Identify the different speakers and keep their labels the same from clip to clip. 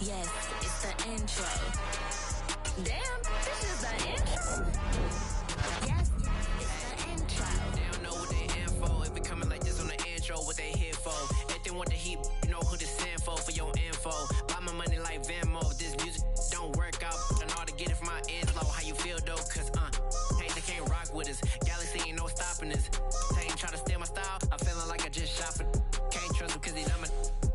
Speaker 1: Yes, it's the intro. Damn, this is the intro. Yes, it's the intro.
Speaker 2: They don't know what they in for. If it coming like this on the intro, what they here for? If they want the heat, you know who to send for your info. Buy my money like Venmo. This music don't work out. I know how to get it from my inflow. How you feel though? Cause hey, they can't rock with us. Galaxy ain't no stopping us. They ain't try to steal my style. I'm feeling like I just shot for. Can't trust him cause he's on my.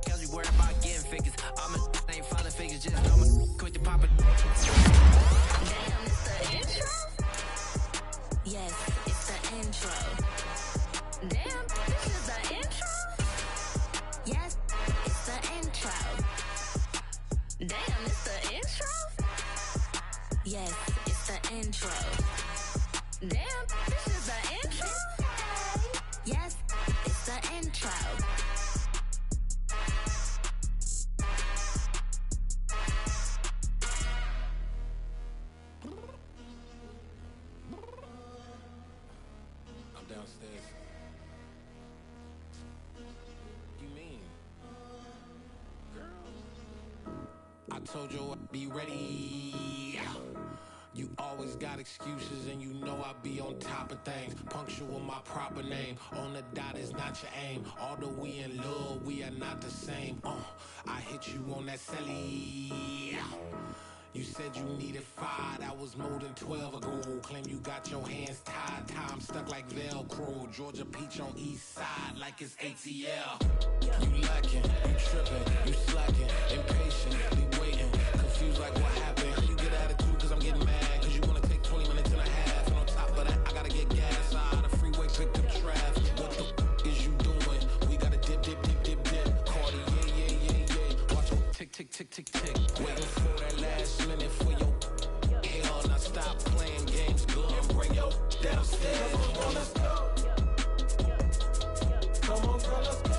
Speaker 2: Cause we worried about getting figures. All my ain't falling figures. Just know my quick to pop it.
Speaker 1: Damn, it's the intro? Yes, it's the intro. Damn, this is the intro? Yes, it's the intro. Damn, it's the intro? Yes, it's the intro. Damn, this is the intro? Yes, it's the intro.
Speaker 3: I'm downstairs. You mean? Girl, I told you I'd be ready. You always got excuses and you know I be on top of things. Punctual my proper name. On the dot is not your aim. Although we in love, we are not the same. I hit you on that celly. You said you needed 5, that was more than 12 ago. Claim you got your hands tied, time stuck like Velcro. Georgia Peach on east side like it's ATL. You lacking, you tripping, you slacking, impatient, be waiting, confused like what happened. You get attitude cause I'm getting mad, cause you wanna take 20 minutes and a half. And on top of that, I gotta get gas out of the freeway, picked up traffic. What the f is you doing? We gotta dip, dip, dip, dip, dip. Cardi, yeah. Watch your tick, tick, tick, tick, tick. Waiting for that last minute for your hell. Now stop playing games, go and bring your downstairs. Come on, let's go. Come on, girl, let's go.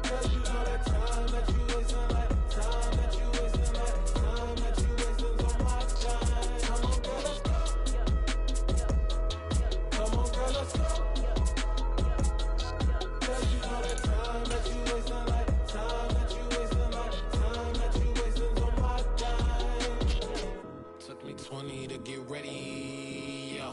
Speaker 3: Cause you know that time that you wasting, like time that you wasting, like time that you wasting on my time. Come on, girl, let's go. Come on, girl, let's go. Cause you know that time that you wasting, like time that you wasting, like time that you wasting on my time. Took me 20 to get ready, yo.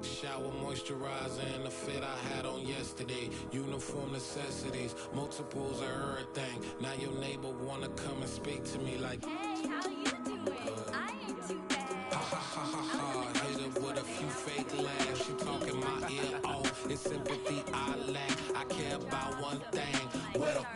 Speaker 3: Shower, moisturizer, and the fit I had on yesterday. Uniform necessities, multiples of everything. Now your neighbor wanna come and speak to me like,
Speaker 1: Hey, how you doing? I ain't too bad.
Speaker 3: ha ha ha ha ha. Hit her with a few fake laughs. She talking my ear off. It's sympathy I lack. I care about one thing. What up?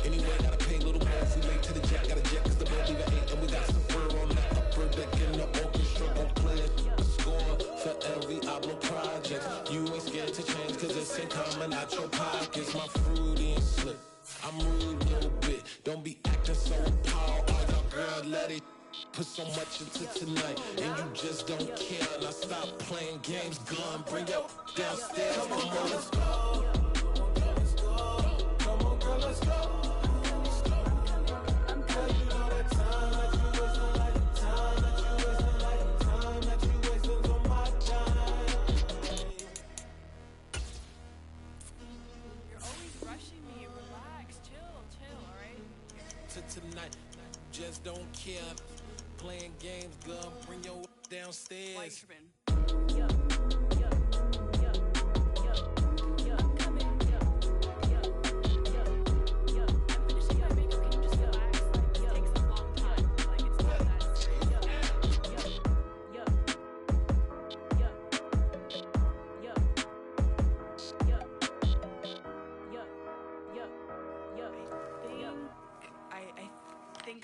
Speaker 3: Anyway, gotta pay a little more if we late to the jet. Got a jet cause the boat leave at 8. And we got some fur on the upper deck in the orchestra. Gon' play a score for every album project. You ain't scared to change cause it's ain't coming out your pockets. My fruity and slick. I'm rude a little bit. Don't be acting so appalled. Oh, y'all girl, let it put so much into tonight. And you just don't care. Now stop playing games. Gun, bring your downstairs. Come on, girl, let's go. Come on, girl, let's go. Tonight, just don't care. Playing games, girl, bring your downstairs.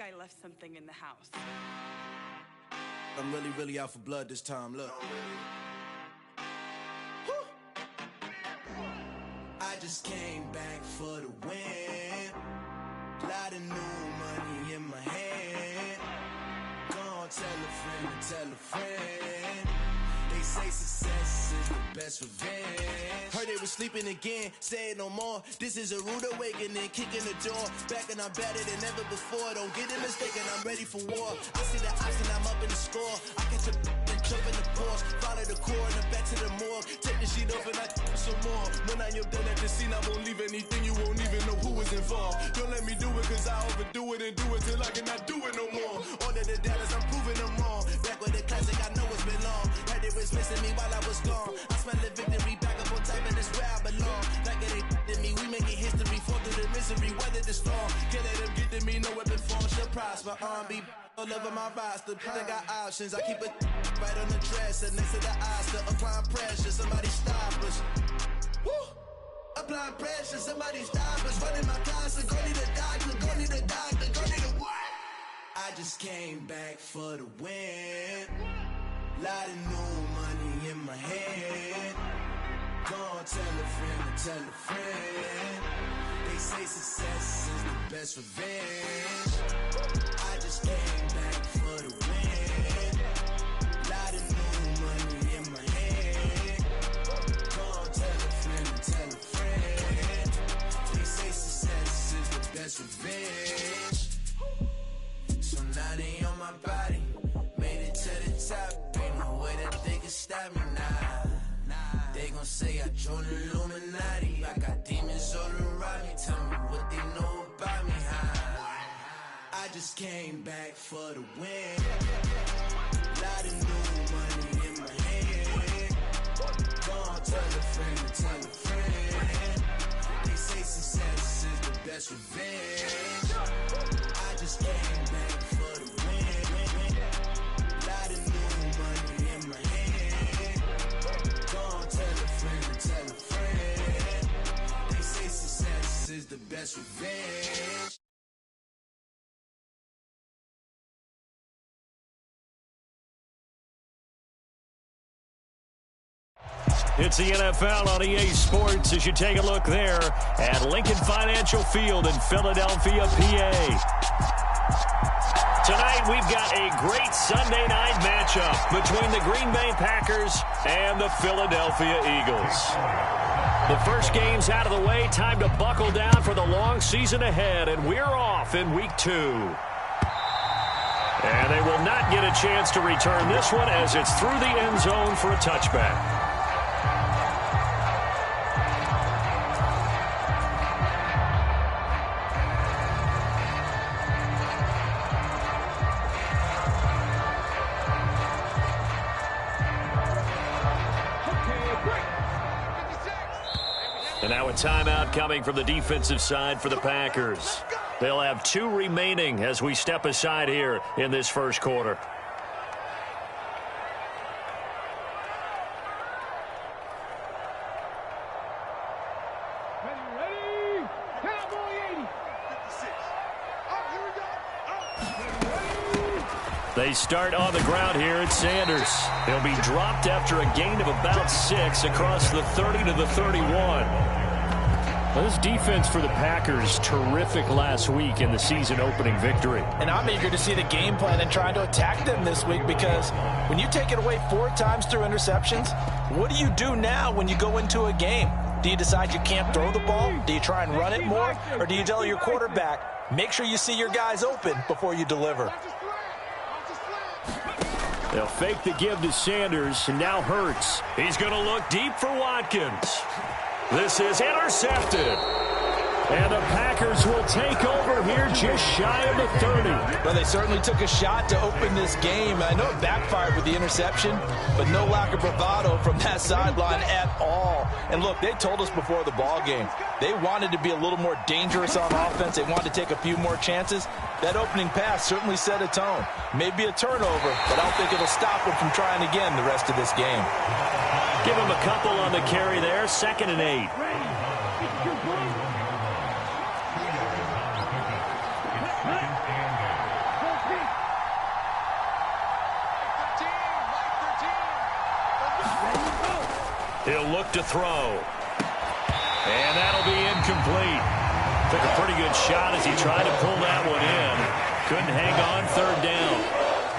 Speaker 4: I left something in the house.
Speaker 5: I'm really out for blood this time, look. I just came back for the win. Lot of new money in my hand. Gonna tell a friend to tell a friend. They say success is the best revenge. Heard they was sleeping again, say it no more. This is a rude awakening, kicking the door. Back and I'm better than ever before. Don't get it mistaken, I'm ready for war. I see the option, I'm up in the score. I catch a and jump in the force. Follow the core and then back to the morgue. Take the sheet off and I some more. When I am done at the scene, I won't leave anything. You won't even know who was involved. Don't let me do it cause I overdo it and do it till I cannot do it no more. All of the doubters, I'm proving them wrong. Back with the classic, I know it's been long. Heard it was missing me while I was gone. I smell the victory back up on top and it's where I belong. Like it ain't to me, we making history. Fall through the misery, weather the storm. Can't let them get to me, no weapon form shall prosper. Be all over my roster, I got options. I keep it right on the dresser, next to the Oscar. Applying pressure, somebody stop us. Woo! Applying pressure, somebody stop us. Running my closet, go need a doctor, go need a doctor, go need a what? I just came back for the win. Lot of new money in my hand. Go on, tell a friend and tell a friend. They say success is the best revenge. I just came back for the win. Lot of new money in my hand. Go on, tell a friend and tell a friend. They say success is the best revenge. So now they on my body. Made it to the top. Ain't no way that they can stop me now. They gon' say I joined the Illuminati. I got demons all around me. Tell me what they know about me, huh? I just came back for the win. Lot of new money in my hand. Go on, tell a friend and tell a friend. They say success is the best revenge. I just came back for the win. Lot of new money in my hand. Go on, tell a friend and tell a friend. They say success is the best revenge.
Speaker 6: It's the NFL on EA Sports as you take a look there at Lincoln Financial Field in Philadelphia, PA. Tonight we've got a great Sunday night matchup between the Green Bay Packers and the Philadelphia Eagles. The first game's out of the way. Time to buckle down for the long season ahead, and we're off in Week 2. And they will not get a chance to return this one as it's through the end zone for a touchback. And now a timeout coming from the defensive side for the Packers. They'll have 2 remaining as we step aside here in this first quarter.
Speaker 7: Ready? Cowboy 80. 56. Here we go.
Speaker 6: They start on the ground here at Sanders. He'll be dropped after a gain of about 6 across the 30 to the 31. Well, this defense for the Packers, terrific last week in the season-opening victory.
Speaker 8: And I'm eager to see the game plan and trying to attack them this week because when you take it away 4 times through interceptions, what do you do now when you go into a game? Do you decide you can't throw the ball? Do you try and run it more? Or do you tell your quarterback, make sure you see your guys open before you deliver?
Speaker 6: They'll fake the give to Sanders, and now Hurts. He's going to look deep for Watkins. This is intercepted. And the Packers will take over here just shy of the 30.
Speaker 8: Well, they certainly took a shot to open this game. I know it backfired with the interception, but no lack of bravado from that sideline at all. And look, they told us before the ball game, they wanted to be a little more dangerous on offense. They wanted to take a few more chances. That opening pass certainly set a tone. Maybe a turnover, but I don't think it'll stop them from trying again the rest of this game.
Speaker 6: Give him a couple on the carry there, 2nd and 8. He'll look to throw. And that'll be incomplete. Took a pretty good shot as he tried to pull that one in. Couldn't hang on 3rd down.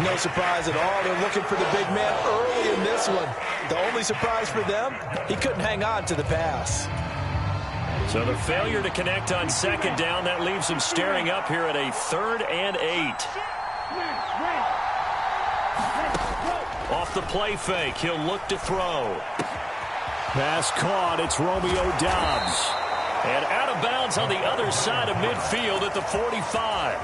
Speaker 8: No surprise at all. They're looking for the big man early in this one. The only surprise for them, he couldn't hang on to the pass.
Speaker 6: So the failure to connect on second down, that leaves him staring up here at a 3rd and 8. Off the play fake, he'll look to throw. Pass caught, it's Romeo Doubs. And out of bounds on the other side of midfield at the 45.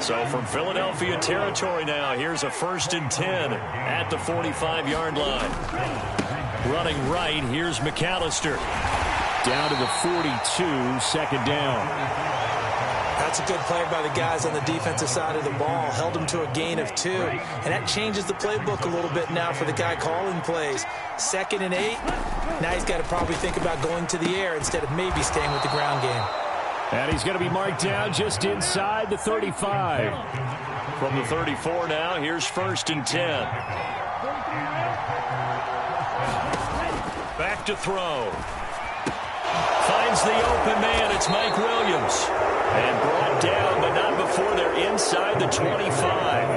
Speaker 6: So from Philadelphia territory now, here's a 1st and 10 at the 45-yard line. Running right, here's McAllister. Down to the 42, 2nd down.
Speaker 8: That's a good play by the guys on the defensive side of the ball. Held him to a gain of 2. And that changes the playbook a little bit now for the guy calling plays. 2nd and 8. Now he's got to probably think about going to the air instead of maybe staying with the ground game.
Speaker 6: And he's going to be marked down just inside the 35. From the 34 now, here's 1st and 10. Back to throw. Finds the open man. It's Mike Williams. And brought down, but not before they're inside the 25.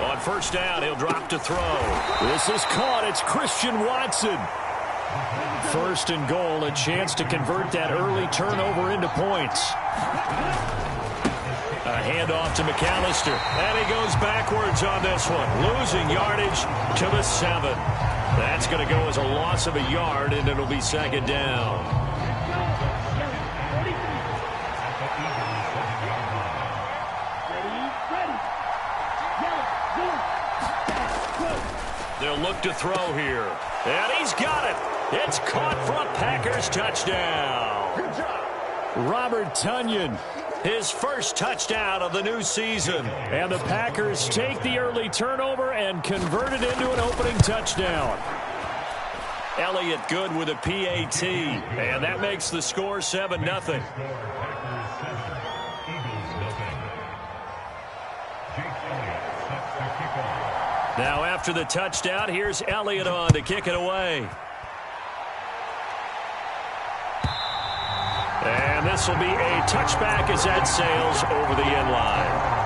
Speaker 6: On 1st down, he'll drop to throw. This is caught. It's Christian Watson. 1st and goal, a chance to convert that early turnover into points. A handoff to McAllister. And he goes backwards on this one. Losing yardage to the 7. That's going to go as a loss of a yard, and it'll be 2nd down. They'll look to throw here. And he's got it. It's caught for a Packers touchdown. Robert Tonyan. His 1st touchdown of the new season. And the Packers take the early turnover and convert it into an opening touchdown. Elliott good with a PAT. And that makes the score 7-0. Now after the touchdown, here's Elliott on to kick it away. And this will be a touchback as that sails over the end line.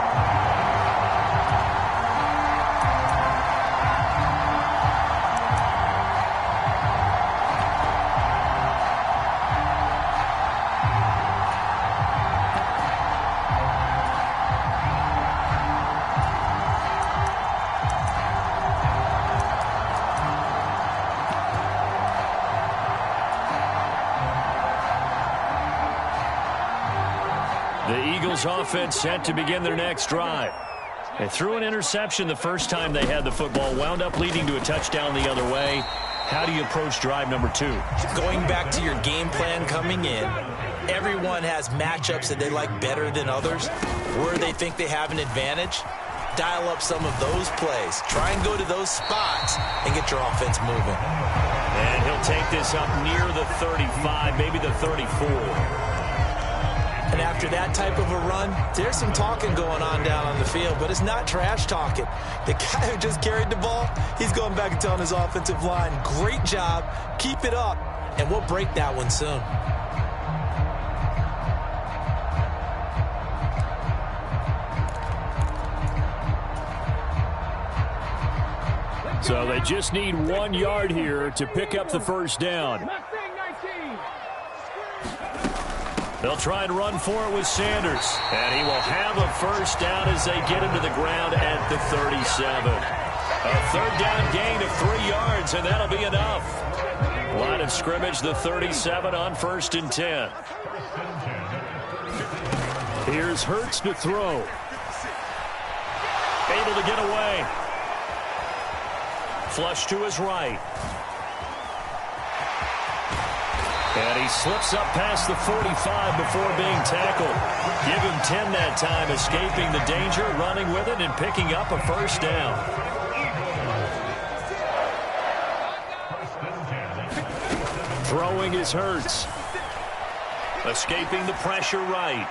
Speaker 6: Offense set to begin their next drive. They threw an interception the first time they had the football, wound up leading to a touchdown the other way. How do you approach drive number 2?
Speaker 8: Going back to your game plan coming in, everyone has matchups that they like better than others. Where they think they have an advantage, dial up some of those plays. Try and go to those spots and get your offense moving.
Speaker 6: And he'll take this up near the 35, maybe the 34.
Speaker 8: And after that type of a run, there's some talking going on down on the field, but it's not trash talking. The guy who just carried the ball, he's going back and telling his offensive line, great job, keep it up, and we'll break that one soon.
Speaker 6: So they just need 1 yard here to pick up the 1st down. They'll try and run for it with Sanders. And he will have a 1st down as they get him to the ground at the 37. A 3rd down gain of 3 yards, and that'll be enough. Line of scrimmage, the 37 on 1st and 10. Here's Hurts to throw. Able to get away. Flush to his right. And he slips up past the 45 before being tackled. Give him 10 that time, escaping the danger, running with it, and picking up a 1st down. Throwing is Hurts. Escaping the pressure right.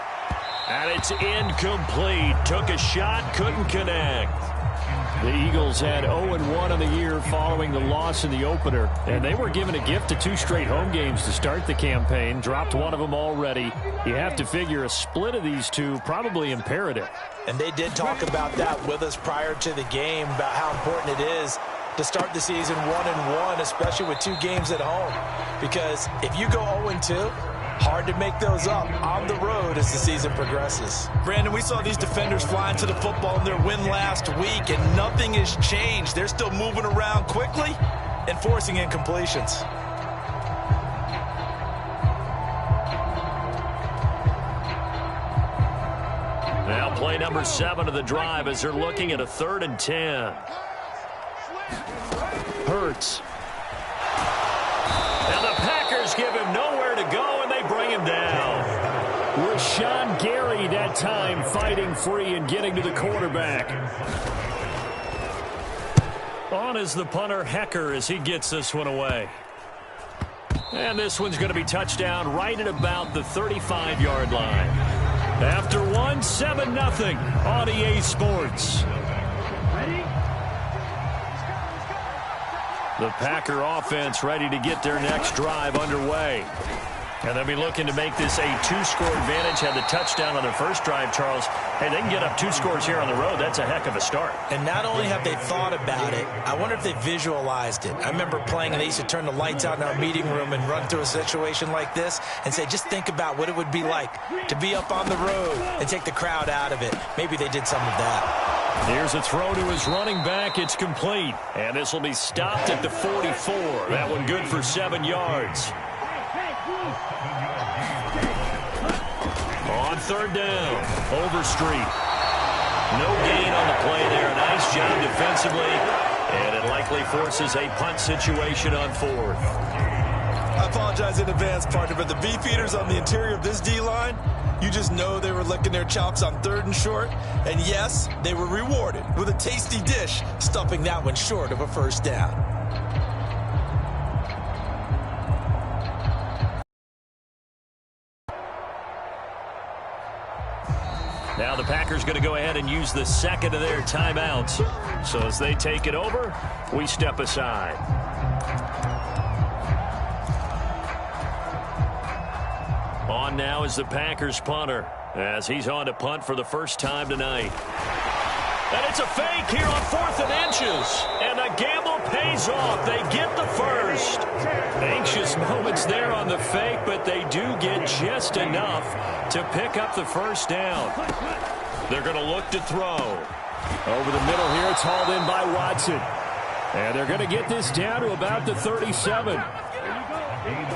Speaker 6: And it's incomplete. Took a shot, couldn't connect. The Eagles had 0-1 on the year following the loss in the opener, and they were given a gift of 2 straight home games to start the campaign. Dropped one of them already. You have to figure a split of these two probably imperative.
Speaker 8: And they did talk about that with us prior to the game, about how important it is to start the season 1-1, especially with 2 games at home. Because if you go 0-2, hard to make those up on the road as the season progresses. Brandon, we saw these defenders flying to the football in their win last week, and nothing has changed. They're still moving around quickly and forcing incompletions.
Speaker 6: Now play number 7 of the drive as they're looking at a 3rd and 10. Hurts. And the Packers give him nowhere to go, and they bring him down. Rashawn Gary that time fighting free and getting to the quarterback. On is the punter Hecker as he gets this one away. And this one's going to be touchdown right at about the 35-yard line. After one, 7-0 on EA Sports. The Packer offense ready to get their next drive underway. And they'll be looking to make this a 2-score advantage. Had the touchdown on their first drive, Charles. Hey, they can get up 2 scores here on the road. That's a heck of a start.
Speaker 8: And not only have they thought about it, I wonder if they visualized it. I remember playing, and they used to turn the lights out in our meeting room and run through a situation like this and say, just think about what it would be like to be up on the road and take the crowd out of it. Maybe they did some of that.
Speaker 6: Here's a throw to his running back. It's complete. And this will be stopped at the 44. That one good for 7 yards. On 3rd down, Overstreet. No gain on the play there. Nice job defensively. And it likely forces a punt situation on 4th.
Speaker 8: I apologize in advance, partner, but the beefeaters on the interior of this D-line, you just know they were licking their chops on 3rd and short. And yes, they were rewarded with a tasty dish, stuffing that one short of a 1st down.
Speaker 6: Now the Packers going to go ahead and use the 2nd of their timeouts. So as they take it over, we step aside. On now is the Packers punter as he's on to punt for the first time tonight. And it's a fake here on 4th and inches. And the gamble pays off. They get the first. Anxious moments there on the fake, but they do get just enough to pick up the 1st down. They're going to look to throw. Over the middle here, it's hauled in by Watson. And they're going to get this down to about the 37.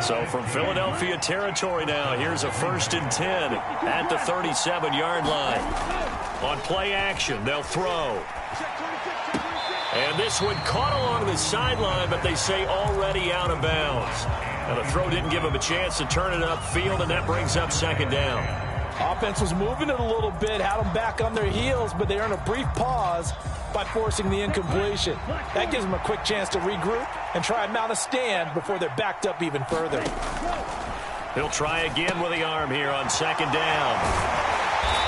Speaker 6: So from Philadelphia territory now, here's a 1st and 10 at the 37-yard line. On play action, they'll throw. And this one caught along the sideline, but they say already out of bounds. And the throw didn't give him a chance to turn it upfield, and that brings up 2nd down.
Speaker 8: Offense was moving it a little bit, had them back on their heels, but they earned a brief pause by forcing the incompletion. That gives them a quick chance to regroup and try and mount a stand before they're backed up even further.
Speaker 6: He'll try again with the arm here on 2nd down.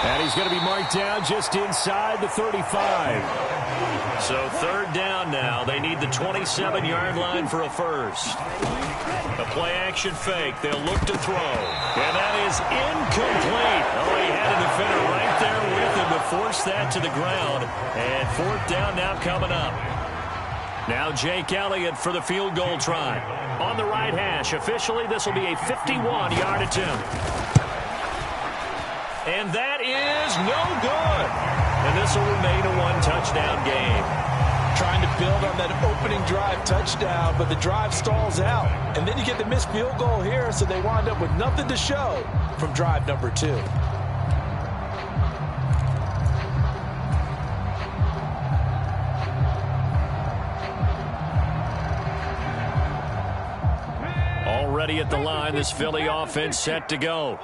Speaker 6: And he's going to be marked down just inside the 35. So 3rd down now. They need the 27-yard line for a first. A play-action fake. They'll look to throw. And that is incomplete. Oh, he had a defender right there with him to force that to the ground. And 4th down now coming up. Now Jake Elliott for the field goal try. On the right hash. Officially, this will be a 51-yard attempt. And that is no good. And this will remain a 1-touchdown game.
Speaker 8: Trying to build on that opening drive touchdown, but the drive stalls out. And then you get the missed field goal here, so they wind up with nothing to show from drive number 2.
Speaker 6: Already at the line, this Philly offense set to go.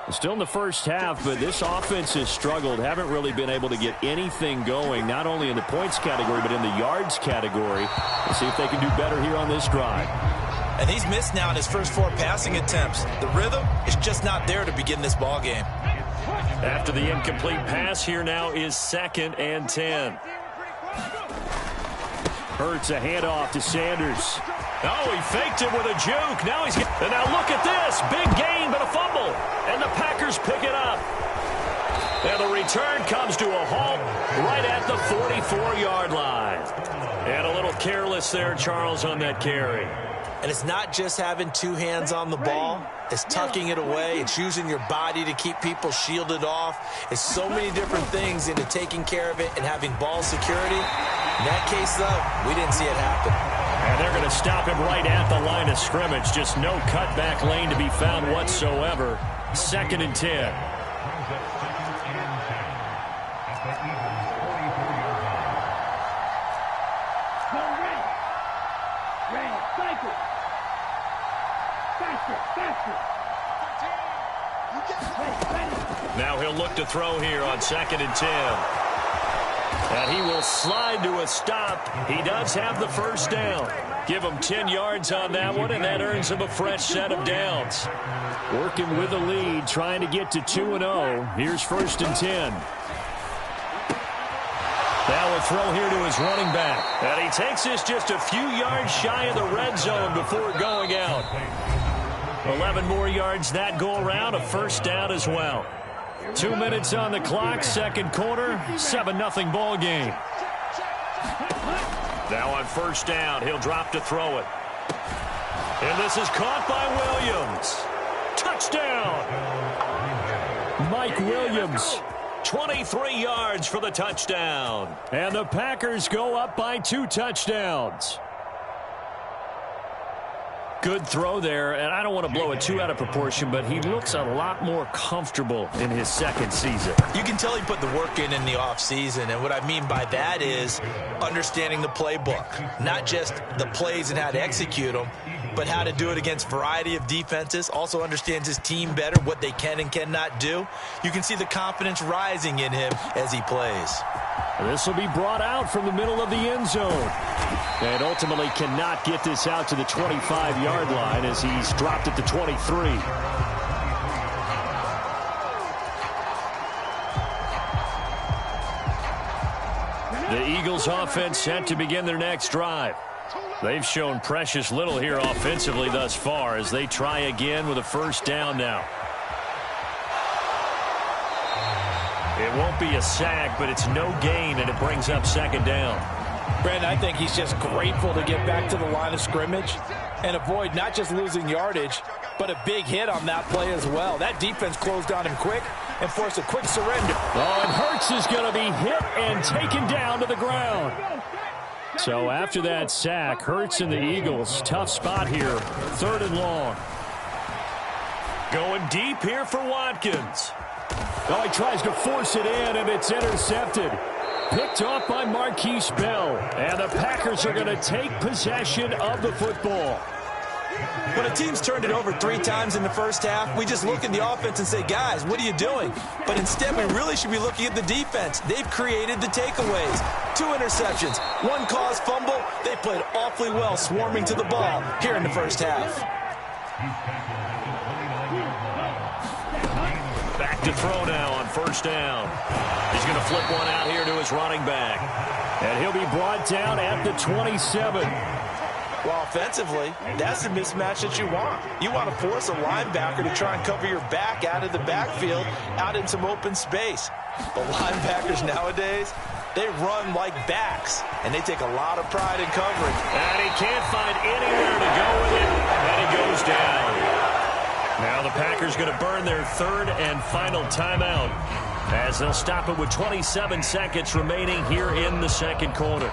Speaker 6: Still in the first half, but this offense has struggled. Haven't really been able to get anything going, not only in the points category, but in the yards category. Let's see if they can do better here on this drive.
Speaker 8: And he's missed now in his first 4 passing attempts. The rhythm is just not there to begin this ball game.
Speaker 6: After the incomplete pass, here now is 2nd and 10. Hurts a handoff to Sanders. Oh, he faked it with a juke. Now he's getting... And now look at this. Big gain, but a fumble. And the Packers pick it up. And the return comes to a halt right at the 44-yard line. And a little careless there, Charles, on that carry.
Speaker 8: And it's not just having two hands on the ball. It's tucking it away. It's using your body to keep people shielded off. It's so many different things into taking care of it and having ball security. In that case, though, we didn't see it happen.
Speaker 6: And they're going to stop him right at the line of scrimmage. Just no cutback lane to be found whatsoever. 2nd and 10. Now he'll look to throw here on 2nd and 10. And he will slide to a stop. He does have the first down. Give him 10 yards on that one, and that earns him a fresh set of downs. Working with a lead, trying to get to 2-0. Here's 1st and 10. Now a throw here to his running back. And he takes this just a few yards shy of the red zone before going out. 11 more yards that go around, a first down as well. 2 minutes on the clock, second quarter, 7-0 ball game. Now on first down, he'll drop to throw it. And this is caught by Williams. Touchdown! Mike Williams, 23 yards for the touchdown. And the Packers go up by 2 touchdowns. Good throw there, and I don't want to blow it too out of proportion, but he looks a lot more comfortable in his second season.
Speaker 8: You can tell he put the work in the offseason, and what I mean by that is understanding the playbook. Not just the plays and how to execute them, but how to do it against a variety of defenses. Also understands his team better, what they can and cannot do. You can see the confidence rising in him as he plays.
Speaker 6: This will be brought out from the middle of the end zone. And ultimately cannot get this out to the 25-yard line as he's dropped at the 23. The Eagles offense set to begin their next drive. They've shown precious little here offensively thus far as they try again with a first down now. It won't be a sack, but it's no gain, and it brings up second down.
Speaker 8: Brandon, I think he's just grateful to get back to the line of scrimmage and avoid not just losing yardage, but a big hit on that play as well. That defense closed on him quick and forced a quick surrender.
Speaker 6: Oh, and Hurts is going to be hit and taken down to the ground. So after that sack, Hurts and the Eagles, tough spot here, 3rd and long. Going deep here for Watkins. Oh, he tries to force it in, and it's intercepted. Picked off by Marquise Bell. And the Packers are going to take possession of the football.
Speaker 8: When a team's turned it over 3 times in the first half, we just look at the offense and say, guys, what are you doing? But instead, we really should be looking at the defense. They've created the takeaways. 2 interceptions, 1 caused fumble. They played awfully well swarming to the ball here in the first half.
Speaker 6: Back to throw now on first down. He's going to flip one out here to his running back. And he'll be brought down at the 27.
Speaker 8: Well, offensively, that's the mismatch that you want. You want to force a linebacker to try and cover your back out of the backfield, out in some open space. But linebackers nowadays, they run like backs, and they take a lot of pride in covering.
Speaker 6: And he can't find anywhere to go with it, and he goes down. Now the Packers going to burn their 3rd and final timeout as they'll stop it with 27 seconds remaining here in the second quarter.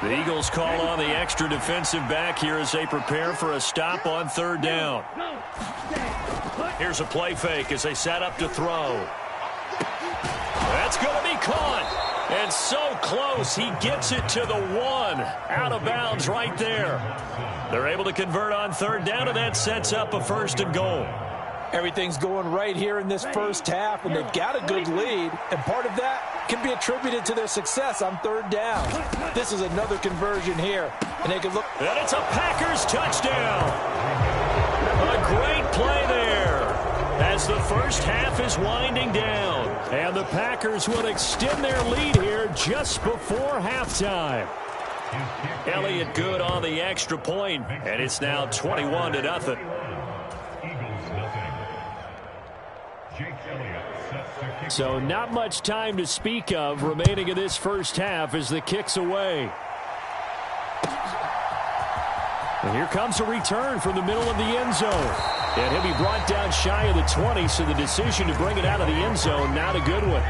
Speaker 6: The Eagles call on the extra defensive back here as they prepare for a stop on 3rd down. Here's a play fake as they set up to throw. That's going to be caught. And so close, he gets it to the 1. Out of bounds right there. They're able to convert on 3rd down, and that sets up a 1st and goal.
Speaker 8: Everything's going right here in this first half, and they've got a good lead, and part of that can be attributed to their success on 3rd down. This is another conversion here, and they can look.
Speaker 6: And it's a Packers touchdown. A great play there. as the first half is winding down. And the Packers will extend their lead here just before halftime. Elliott good on the extra point, and it's now 21-0. So not much time to speak of remaining in this first half as the kick's away. And here comes a return from the middle of the end zone. And he'll be brought down shy of the 20, so the decision to bring it out of the end zone, not a good one.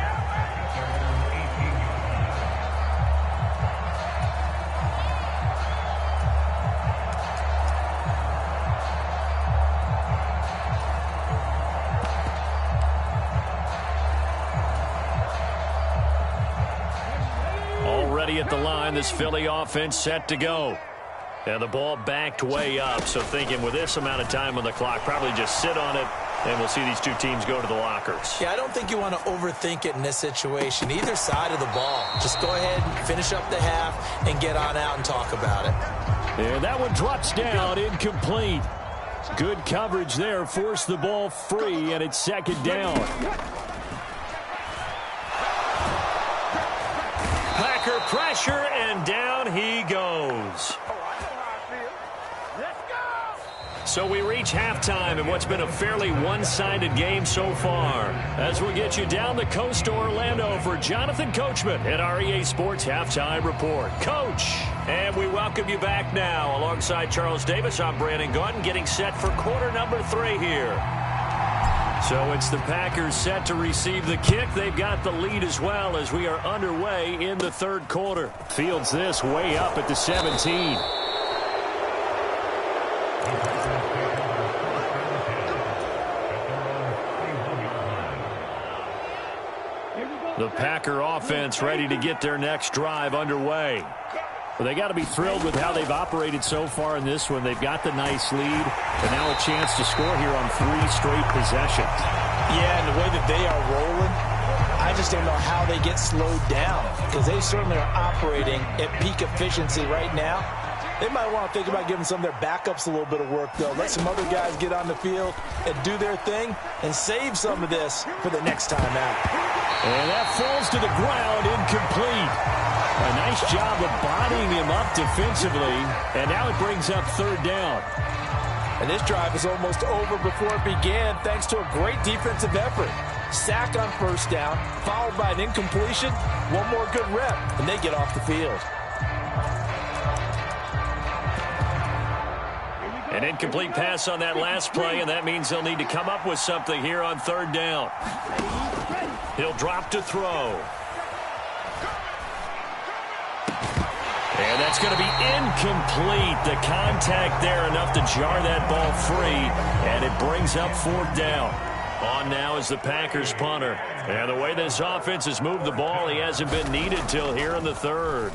Speaker 6: Already at the line, this Philly offense set to go. And the ball backed way up, so thinking with this amount of time on the clock, probably just sit on it, and we'll see these two teams go to the lockers.
Speaker 8: Yeah, I don't think you want to overthink it in this situation. Either side of the ball. Just go ahead and finish up the half and get on out and talk about it.
Speaker 6: And that one drops down, incomplete. Good coverage there, forced the ball free, and it's second down. Packer pressure, and down he goes. So we reach halftime in what's been a fairly one-sided game so far. As we get you down the coast to Orlando for Jonathan Coachman at our EA Sports Halftime Report. Coach, and we welcome you back now. Alongside Charles Davis, I'm Brandon Gaudin, getting set for quarter number 3 here. So it's the Packers set to receive the kick. They've got the lead as well as we are underway in the third quarter. Fields this way up at the 17. The Packer offense ready to get their next drive underway. Well, they got to be thrilled with how they've operated so far in this one. They've got the nice lead, and now a chance to score here on 3 straight possessions.
Speaker 8: Yeah, and the way that they are rolling, I just don't know how they get slowed down, because they certainly are operating at peak efficiency right now. They might want to think about giving some of their backups a little bit of work, though. Let some other guys get on the field and do their thing and save some of this for the next time out.
Speaker 6: And that falls to the ground, incomplete. A nice job of bodying him up defensively, and now it brings up third down.
Speaker 8: And this drive is almost over before it began thanks to a great defensive effort. Sack on first down, followed by an incompletion, one more good rep, and they get off the field.
Speaker 6: An incomplete pass on that last play, and that means they'll need to come up with something here on third down. He'll drop to throw. And that's going to be incomplete. The contact there enough to jar that ball free, and it brings up fourth down. On now is the Packers punter. And the way this offense has moved the ball, he hasn't been needed till here in the third.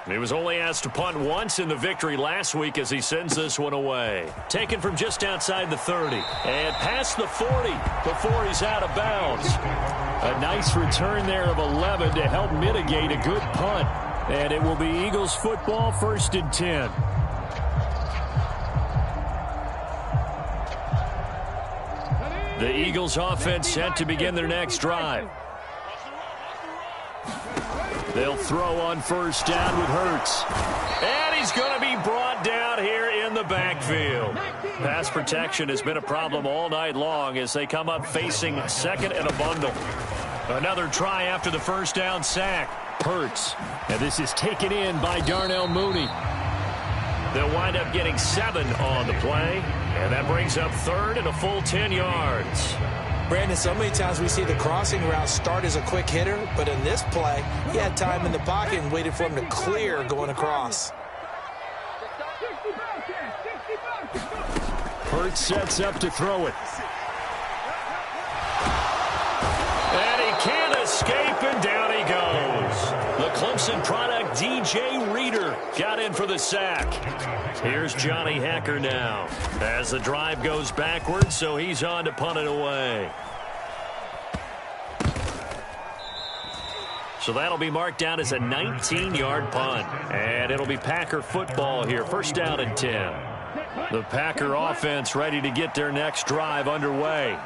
Speaker 6: He was only asked to punt once in the victory last week as he sends this one away. Taken from just outside the 30 and past the 40 before he's out of bounds. A nice return there of 11 to help mitigate a good punt. And it will be Eagles football, 1st and 10. The Eagles offense set to begin their next drive. They'll throw on first down with Hurts. And he's going to be brought down here in the backfield. Pass protection has been a problem all night long as they come up facing second and a bundle. Another try after the first down sack. Hurts. And this is taken in by Darnell Mooney. They'll wind up getting 7 on the play. And that brings up third and a full 10 yards.
Speaker 8: Brandon, so many times we see the crossing route start as a quick hitter, but in this play, he had time in the pocket and waited for him to clear going across.
Speaker 6: Hurts sets up to throw it. And he can't escape, and down he goes. The Clemson product, DJ Reader, got in for the sack. Here's Johnny Hecker now as the drive goes backwards, so he's on to punt it away. So that'll be marked down as a 19-yard punt. And it'll be Packer football here, 1st down and 10. The Packer offense ready to get their next drive underway.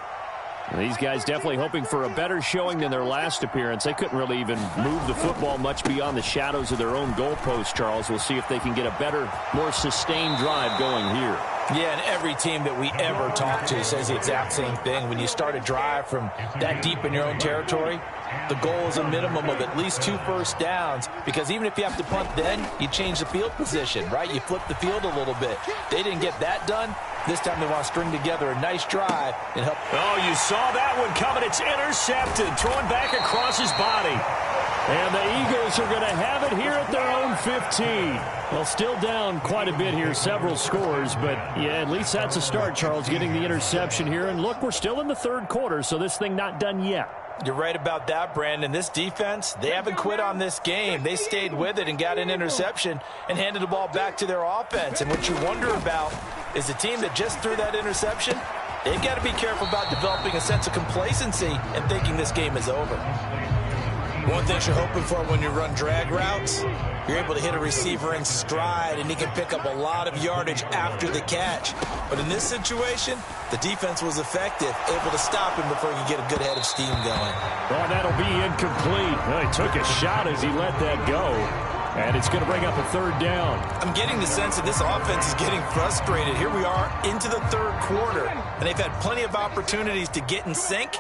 Speaker 6: These guys definitely hoping for a better showing than their last appearance. They couldn't really even move the football much beyond the shadows of their own goalpost, Charles. We'll see if they can get a better, more sustained drive going here.
Speaker 8: Yeah, and every team that we ever talk to says the exact same thing. When you start a drive from that deep in your own territory, the goal is a minimum of at least 2 first downs, because even if you have to punt then, you change the field position, right? You flip the field a little bit. They didn't get that done. This time they want to string together a nice drive and help.
Speaker 6: Oh, you saw that one coming. It's intercepted, thrown back across his body. And the Eagles are going to have it here at their own 15. Well, still down quite a bit here, several scores, but yeah, at least that's a start, Charles, getting the interception here. And look, we're still in the third quarter, so this thing not done yet.
Speaker 8: You're right about that, Brandon. This defense, they haven't quit on this game. They stayed with it and got an interception and handed the ball back to their offense. And what you wonder about is the team that just threw that interception, they've got to be careful about developing a sense of complacency and thinking this game is over. One thing you're hoping for when you run drag routes, you're able to hit a receiver in stride, and he can pick up a lot of yardage after the catch. But in this situation, the defense was effective, able to stop him before he could get a good head of steam going.
Speaker 6: Well, that'll be incomplete. Well, he took a shot as he let that go, and it's going to bring up a third down.
Speaker 8: I'm getting the sense that this offense is getting frustrated. Here we are into the third quarter, and they've had plenty of opportunities to get in sync.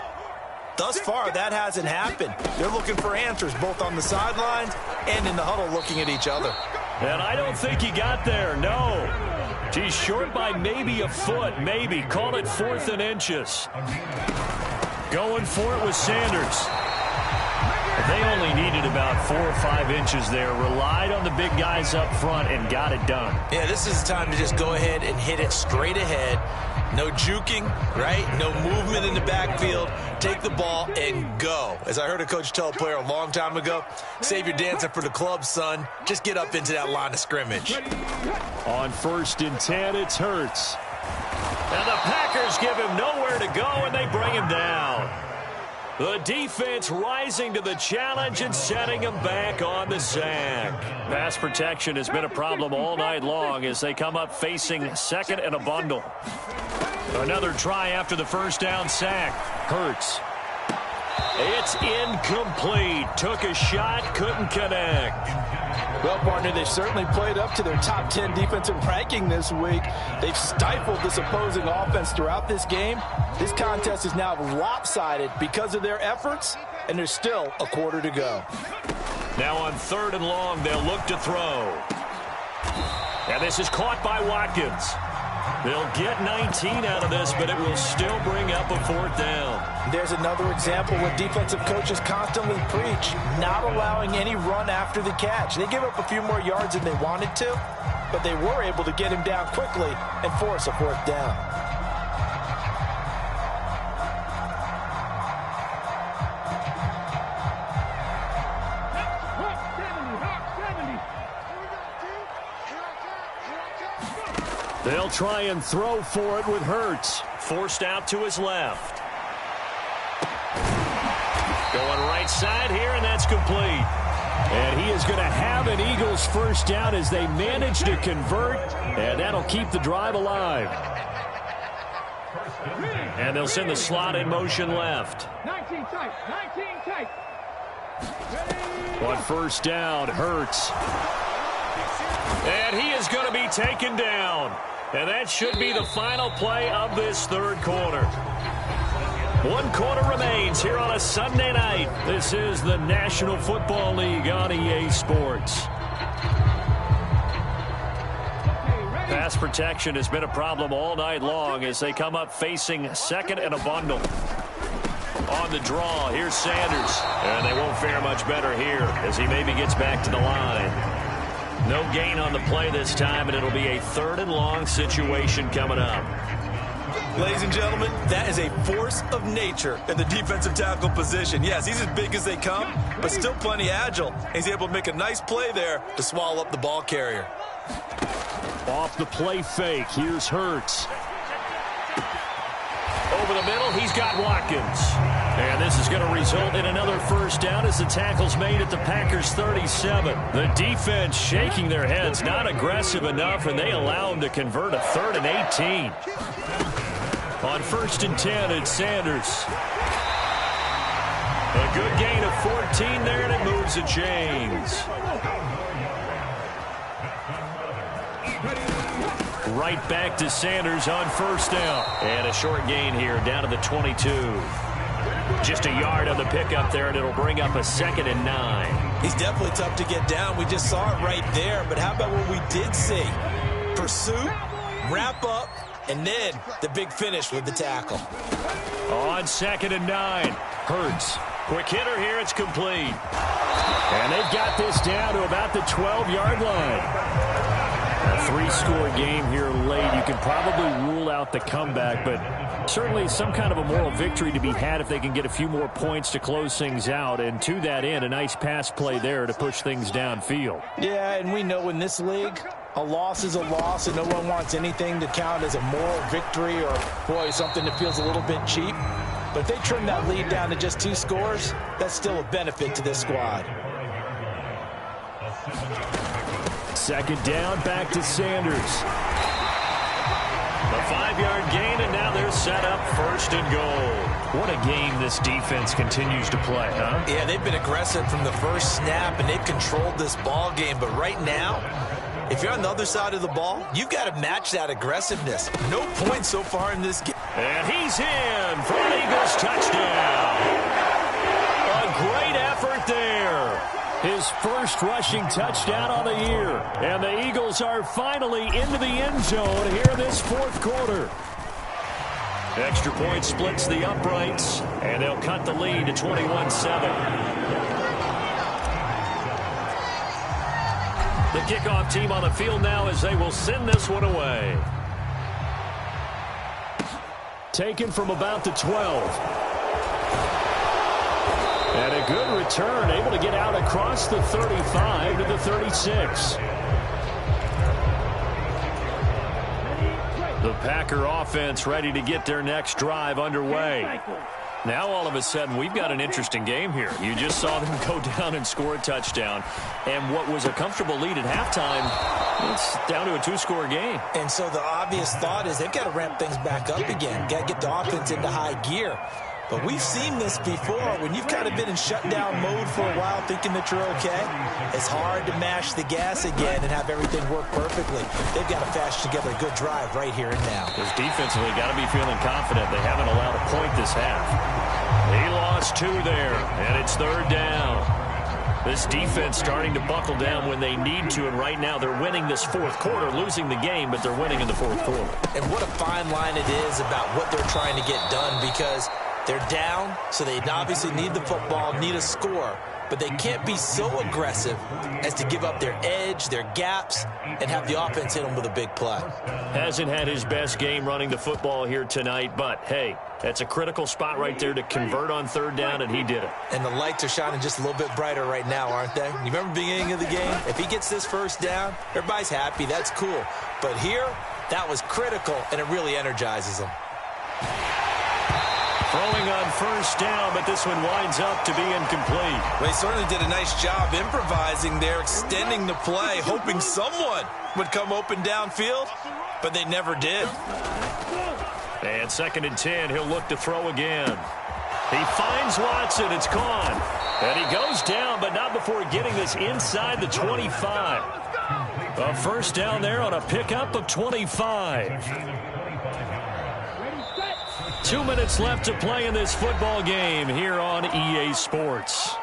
Speaker 8: Thus far, that hasn't happened. They're looking for answers both on the sidelines and in the huddle looking at each other.
Speaker 6: And I don't think he got there, no. He's short by maybe a foot, maybe. Call it 4th and inches. Going for it with Sanders. They only needed about 4 or 5 inches there. Relied on the big guys up front and got it done.
Speaker 8: Yeah, this is the time to just go ahead and hit it straight ahead. No juking, right? No movement in the backfield. Take the ball and go. As I heard a coach tell a player a long time ago, save your dancing for the club, son. Just get up into that line of scrimmage.
Speaker 6: On 1st and 10, it's Hurts. And the Packers give him nowhere to go, and they bring him down. The defense rising to the challenge and setting him back on the sack. Pass protection has been a problem all night long as they come up facing 2nd and a bundle. Another try after the first down sack. Hurts. It's incomplete. Took a shot, couldn't connect.
Speaker 8: Well, partner, they've certainly played up to their top 10 defensive ranking this week. They've stifled this opposing offense throughout this game. This contest is now lopsided because of their efforts, and there's still a quarter to go.
Speaker 6: Now on 3rd and long, they'll look to throw. And this is caught by Watkins. They'll get 19 out of this, but it will still bring up a 4th down.
Speaker 8: There's another example what defensive coaches constantly preach, not allowing any run after the catch. They give up a few more yards than they wanted to, but they were able to get him down quickly and force a 4th down.
Speaker 6: They'll try and throw for it with Hurts. Forced out to his left. Going right side here, and that's complete. And he is going to have an Eagles first down as they manage to convert, and that'll keep the drive alive. And they'll send the slot in motion left.
Speaker 7: 19 tight, 19 tight.
Speaker 6: On 1st down, Hurts. And he is going to be taken down. And that should be the final play of this third quarter. 1 quarter remains here on a Sunday night. This is the National Football League on EA Sports. Pass protection has been a problem all night long as they come up facing 2nd and a bundle. On the draw, here's Sanders. And they won't fare much better here as he maybe gets back to the line. No gain on the play this time, and it'll be a 3rd and long situation coming up.
Speaker 8: Ladies and gentlemen, that is a force of nature in the defensive tackle position. Yes, he's as big as they come, but still plenty agile. He's able to make a nice play there to swallow up the ball carrier.
Speaker 6: Off the play fake, here's Hurts. Over the middle, he's got Watkins. And this is going to result in another first down as the tackle's made at the Packers' 37. The defense shaking their heads, not aggressive enough, and they allow him to convert a 3rd and 18. On 1st and 10, it's Sanders. A good gain of 14 there, and it moves the chains. Right back to Sanders on 1st down. And a short gain here, down to the 22. Just a yard on the pickup there, and it'll bring up a 2nd and 9.
Speaker 8: He's definitely tough to get down. We just saw it right there. But how about what we did see? Pursuit, wrap up, and then the big finish with the tackle.
Speaker 6: On 2nd and 9, Hurts. Quick hitter here, it's complete. And they've got this down to about the 12-yard line. A 3-score game here late. You can probably rule out the comeback, but certainly some kind of a moral victory to be had if they can get a few more points to close things out. And to that end, a nice pass play there to push things downfield.
Speaker 8: Yeah, and we know in this league, a loss is a loss, and no one wants anything to count as a moral victory or, boy, something that feels a little bit cheap. But if they trim that lead down to just 2 scores, that's still a benefit to this squad.
Speaker 6: 2nd down, back to Sanders. A 5-yard gain, and now they're set up 1st and goal. What a game this defense continues to play, huh?
Speaker 8: Yeah, they've been aggressive from the first snap, and they've controlled this ball game. But right now, if you're on the other side of the ball, you've got to match that aggressiveness. No points so far in this game.
Speaker 6: And he's in for an Eagles touchdown. A great effort there. His first rushing touchdown on the year. And the Eagles are finally into the end zone here in this 4th quarter. Extra point splits the uprights, and they'll cut the lead to 21-7. The kickoff team on the field now as they will send this one away. Taken from about the 12. And a good return, able to get out across the 35 to the 36. The Packer offense ready to get their next drive underway. Now all of a sudden we've got an interesting game here. You just saw them go down and score a touchdown. And what was a comfortable lead at halftime, it's down to a 2-score game.
Speaker 8: And so the obvious thought is they've got to ramp things back up again. Got to get the offense into high gear. But we've seen this before. When you've kind of been in shutdown mode for a while thinking that you're okay, it's hard to mash the gas again and have everything work perfectly. They've got to fashion together a good drive right here and now.
Speaker 6: Because defensively, got to be feeling confident. They haven't allowed a point this half. He lost 2 there, and it's 3rd down. This defense starting to buckle down when they need to, and right now they're winning this 4th quarter, losing the game, but they're winning in the 4th quarter.
Speaker 8: And what a fine line it is about what they're trying to get done, because they're down, so they obviously need the football, need a score, but they can't be so aggressive as to give up their edge, their gaps, and have the offense hit them with a big play.
Speaker 6: Hasn't had his best game running the football here tonight, but hey, that's a critical spot right there to convert on 3rd down, and he did it.
Speaker 8: And the lights are shining just a little bit brighter right now, aren't they? You remember the beginning of the game? If he gets this 1st down, everybody's happy. That's cool. But here, that was critical, and it really energizes them.
Speaker 6: Throwing on 1st down, but this one winds up to be incomplete.
Speaker 8: Well, they certainly did a nice job improvising there, extending the play, hoping someone would come open downfield, but they never did.
Speaker 6: And 2nd and 10, he'll look to throw again. He finds Watson, it's gone. And he goes down, but not before getting this inside the 25. A 1st down there on a pickup of 25. 2 minutes left to play in this football game here on EA Sports.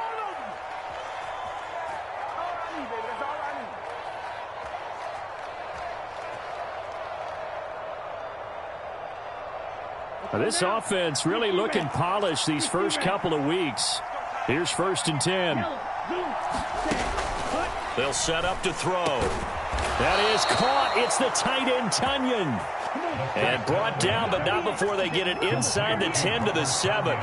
Speaker 6: This offense really looking polished these first couple of weeks. Here's 1st and 10. They'll set up to throw. That is caught. It's the tight end, Tunyon. And brought down, but not before they get it inside the 10 to the 7.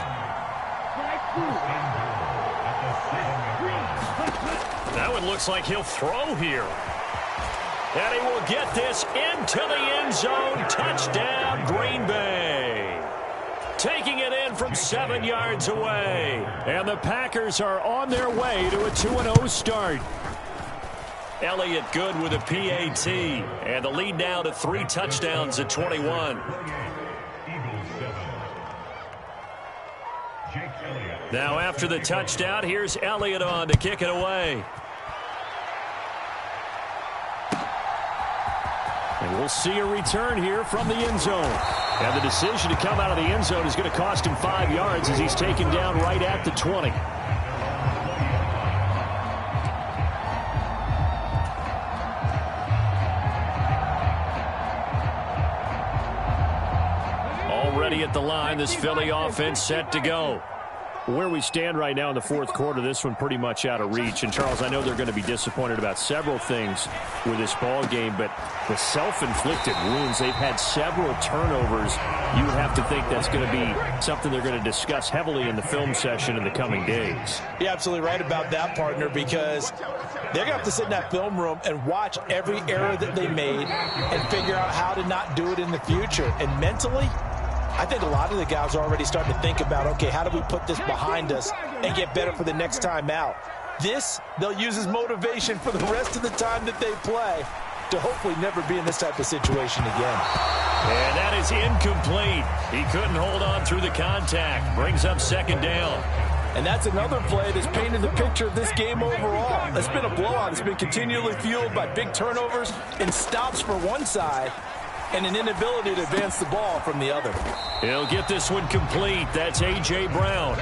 Speaker 6: That one looks like he'll throw here. And he will get this into the end zone. Touchdown, Green Bay. Taking it in from 7 yards away. And the Packers are on their way to a 2-0 start. Elliott good with a PAT. And the lead now to 3 touchdowns at 21. Now after the touchdown, here's Elliott on to kick it away. And we'll see a return here from the end zone. And the decision to come out of the end zone is going to cost him 5 yards as he's taken down right at the 20. Already at the line, this Philly offense set to go. Where we stand right now in the fourth quarter, this one pretty much out of reach. And, Charles, I know they're going to be disappointed about several things with this ball game, but the self-inflicted wounds, they've had several turnovers. You would have to think that's going to be something they're going to discuss heavily in the film session in the coming days.
Speaker 8: You're absolutely right about that, partner, because they're going to have to sit in that film room and watch every error that they made and figure out how to not do it in the future. And mentally, I think a lot of the guys are already starting to think about, okay, how do we put this behind us and get better for the next time out? This, they'll use as motivation for the rest of the time that they play to hopefully never be in this type of situation again.
Speaker 6: And that is incomplete. He couldn't hold on through the contact. Brings up second down.
Speaker 8: And that's another play that's painted the picture of this game overall. It's been a blowout. It's been continually fueled by big turnovers and stops for one side, and an inability to advance the ball from the other.
Speaker 6: He'll get this one complete. That's A.J. Brown.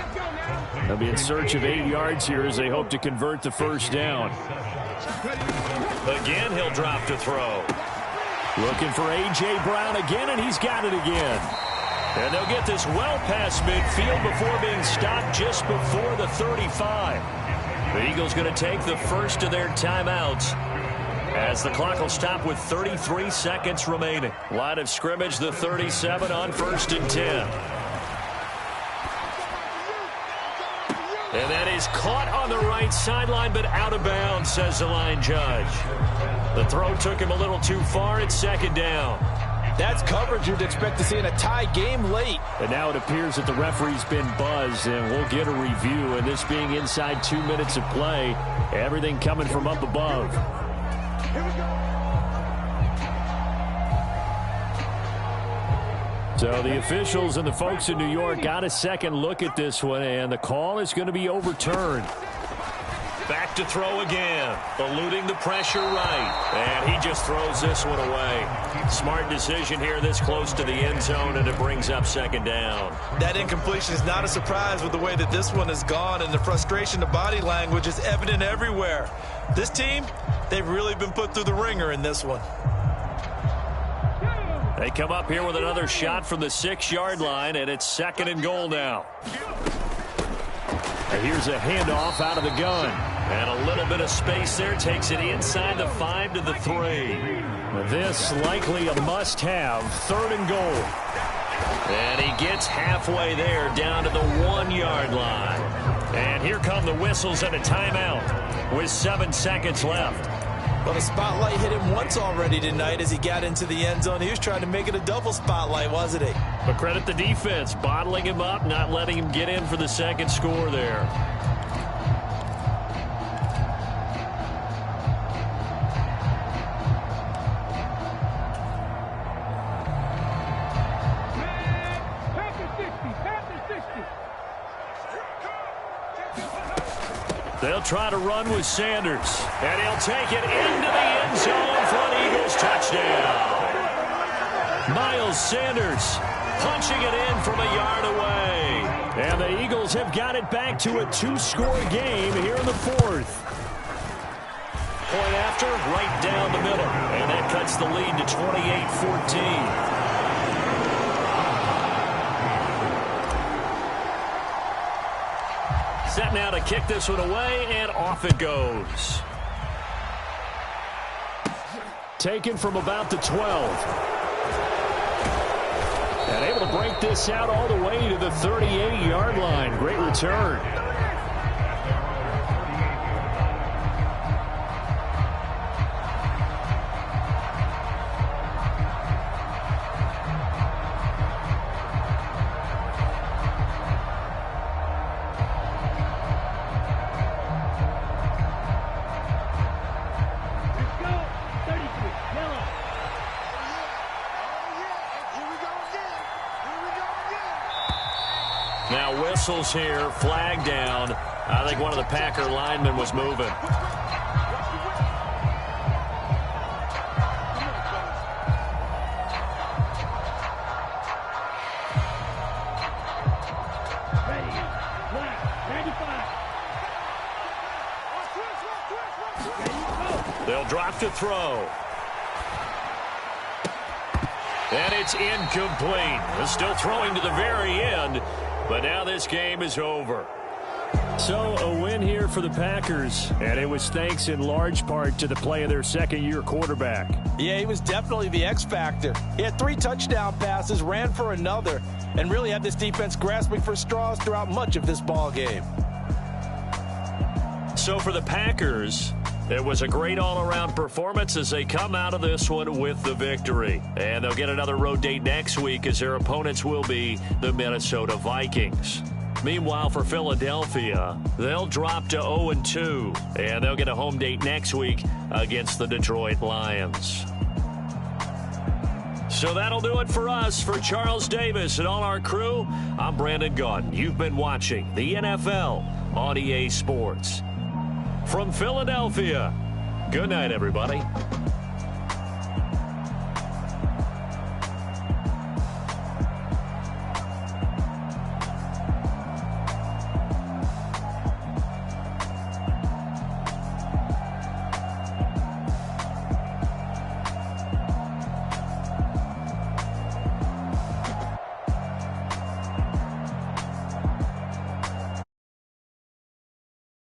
Speaker 6: They'll be in search of 8 yards here as they hope to convert the first down. Again, he'll drop to throw. Looking for A.J. Brown again, and he's got it again. And they'll get this well past midfield before being stopped just before the 35. The Eagles going to take the first of their timeouts, as the clock will stop with 33 seconds remaining. Line of scrimmage, the 37 on 1st and 10. And that is caught on the right sideline, but out of bounds, says the line judge. The throw took him a little too far. It's second down.
Speaker 8: That's coverage you'd expect to see in a tie game late.
Speaker 6: And now it appears that the referee's been buzzed, and we'll get a review. And this being inside 2 minutes of play, everything coming from up above. So the officials and the folks in New York got a second look at this one, and the call is going to be overturned. Back to throw again, eluding the pressure right, and he just throws this one away. Smart decision here this close to the end zone, and it brings up second down.
Speaker 8: That incompletion is not a surprise with the way that this one has gone, and the frustration, the body language is evident everywhere. This team, they've really been put through the ringer in this one.
Speaker 6: They come up here with another shot from the 6-yard line, and it's second and goal now. And here's a handoff out of the gun. And a little bit of space there takes it inside the 5 to the 3. This likely a must-have, 3rd and goal. And he gets halfway there down to the 1-yard line. And here come the whistles and a timeout with 7 seconds left.
Speaker 8: Well, the spotlight hit him once already tonight as he got into the end zone. He was trying to make it a double spotlight, wasn't he?
Speaker 6: But credit the defense, bottling him up, not letting him get in for the second score there. They'll try to run with Sanders, and he'll take it into the end zone for an Eagles touchdown. Miles Sanders punching it in from a yard away. And the Eagles have got it back to a 2-score game here in the 4th. Point after, right down the middle. And that cuts the lead to 28-14. Set now to kick this one away, and off it goes. Taken from about the 12. And able to break this out all the way to the 38-yard line. Great return. Now whistles here, flag down. I think one of the Packer linemen was moving. They'll drop to throw. And it's incomplete. They're still throwing to the very end, but now this game is over. So a win here for the Packers, and it was thanks in large part to the play of their second-year quarterback.
Speaker 8: Yeah, he was definitely the X factor. He had 3 touchdown passes, ran for another, and really had this defense grasping for straws throughout much of this ball game.
Speaker 6: So for the Packers, it was a great all-around performance as they come out of this one with the victory. And they'll get another road date next week as their opponents will be the Minnesota Vikings. Meanwhile, for Philadelphia, they'll drop to 0-2, and they'll get a home date next week against the Detroit Lions. So that'll do it for us. For Charles Davis and all our crew, I'm Brandon Gaudin. You've been watching the NFL on EA Sports. From Philadelphia, good night, everybody.